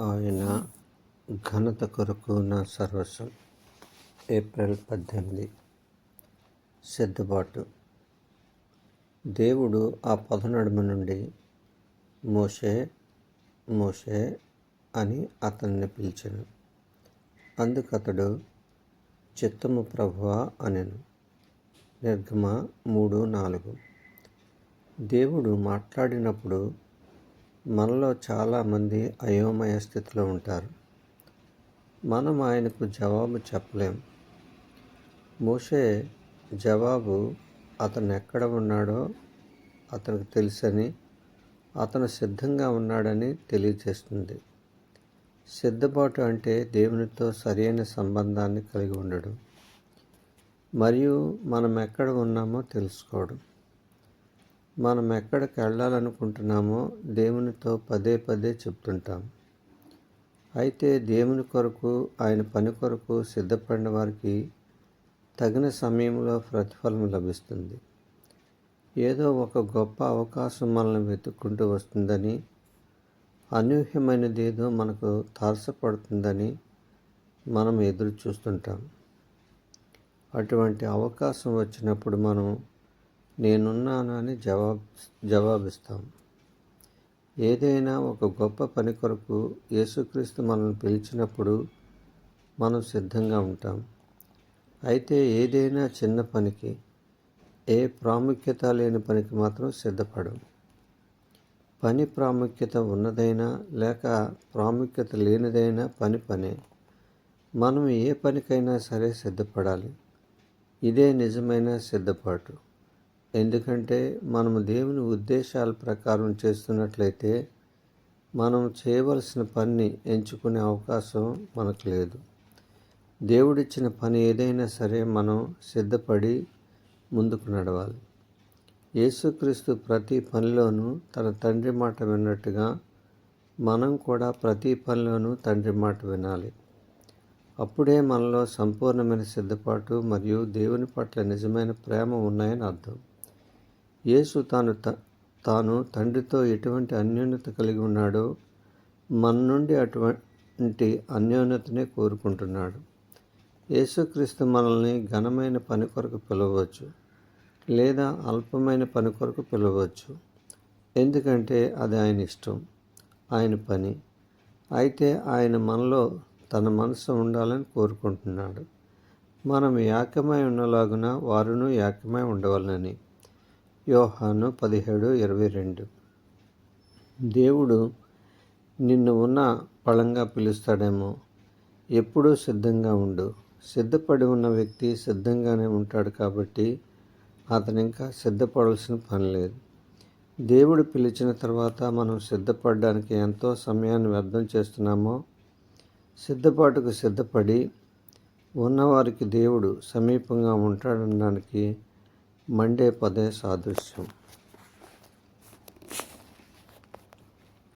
ఆయన ఘనత కొరకు నా సర్వస్వం. ఏప్రిల్ 18. సిద్ధపాటు. దేవుడు ఆ పదనడుమ నుండి మోషే మోషే అని అతన్ని పిలిచెను. అందుకతడు చిత్తము ప్రభువా అనెను. నిర్గమ 3:4. దేవుడు మాట్లాడినప్పుడు మనలో చాలామంది అయోమయ స్థితిలో ఉంటారు. మనం ఆయనకు జవాబు చెప్పలేం. మోషే జవాబు అతను ఎక్కడ ఉన్నాడో అతనికి తెలుసని, అతను సిద్ధంగా ఉన్నాడని తెలియజేస్తుంది. సిద్ధపాటు అంటే దేవునితో సరైన సంబంధాన్ని కలిగి ఉండడం మరియు మనం ఎక్కడ ఉన్నామో తెలుసుకోవడం. మనం ఎక్కడికి వెళ్ళాలనుకుంటున్నామో దేవునితో పదే పదే చెప్తుంటాం. అయితే దేవుని కొరకు, ఆయన పని కొరకు సిద్ధపడిన వారికి తగిన సమయంలో ప్రతిఫలం లభిస్తుంది. ఏదో ఒక గొప్ప అవకాశం మనల్ని వెతుక్కుంటూ వస్తుందని, అనూహ్యమైనది ఏదో మనకు తారసపడుతుందని మనం ఎదురు చూస్తుంటాం. అటువంటి అవకాశం వచ్చినప్పుడు మనం నేనున్నాను అని జవాబిస్తాం. ఏదైనా ఒక గొప్ప పని కొరకు యేసుక్రీస్తు మనల్ని పిలిచినప్పుడు మనం సిద్ధంగా ఉంటాం. అయితే ఏదైనా చిన్న పనికి, ఏ ప్రాముఖ్యత లేని పనికి మాత్రం సిద్ధపడం. పని ప్రాముఖ్యత ఉన్నదైనా లేక ప్రాముఖ్యత లేనిదైనా పనే. మనం ఏ పనికైనా సరే సిద్ధపడాలి. ఇదే నిజమైన సిద్ధపాటు. ఎందుకంటే మనము దేవుని ఉద్దేశాల ప్రకారం చేస్తున్నట్లయితే మనం చేయవలసిన పనిని ఎంచుకునే అవకాశం మనకు లేదు. దేవుడిచ్చిన పని ఏదైనా సరే మనం సిద్ధపడి ముందుకు నడవాలి. యేసుక్రీస్తు ప్రతి పనిలోనూ తన తండ్రి మాట విన్నట్టుగా మనం కూడా ప్రతి పనిలోనూ తండ్రి మాట వినాలి. అప్పుడే మనలో సంపూర్ణమైన సిద్ధపాటు మరియు దేవుని పట్ల నిజమైన ప్రేమ ఉన్నాయని అర్థం. యేసు తాను తండ్రితో ఎటువంటి అన్యోన్యత కలిగి ఉన్నాడో మన నుండి అటువంటి అన్యోన్యతనే కోరుకుంటున్నాడు. యేసుక్రీస్తు మనల్ని ఘనమైన పని కొరకు పిలవచ్చు లేదా అల్పమైన పని కొరకు పిలవచ్చు. ఎందుకంటే అది ఆయన ఇష్టం, ఆయన పని. అయితే ఆయన మనలో తన మనసు ఉండాలని కోరుకుంటున్నాడు. మనం ఏకమై ఉన్నలాగున వారును ఏకమై ఉండవాలని. యోహాను 17:22. దేవుడు నిన్ను ఉన్న పళంగా పిలుస్తాడేమో. ఎప్పుడూ సిద్ధంగా ఉండు. సిద్ధపడి ఉన్న వ్యక్తి సిద్ధంగానే ఉంటాడు కాబట్టి అతను ఇంకా సిద్ధపడాల్సిన పని లేదు. దేవుడు పిలిచిన తర్వాత మనం సిద్ధపడడానికి ఎంతో సమయాన్ని వ్యర్థం చేస్తున్నామో, సిద్ధపాటుకు సిద్ధపడి ఉన్నవారికి దేవుడు సమీపంగా ఉంటాడనడానికి మండే పదే సాదృశ్యం.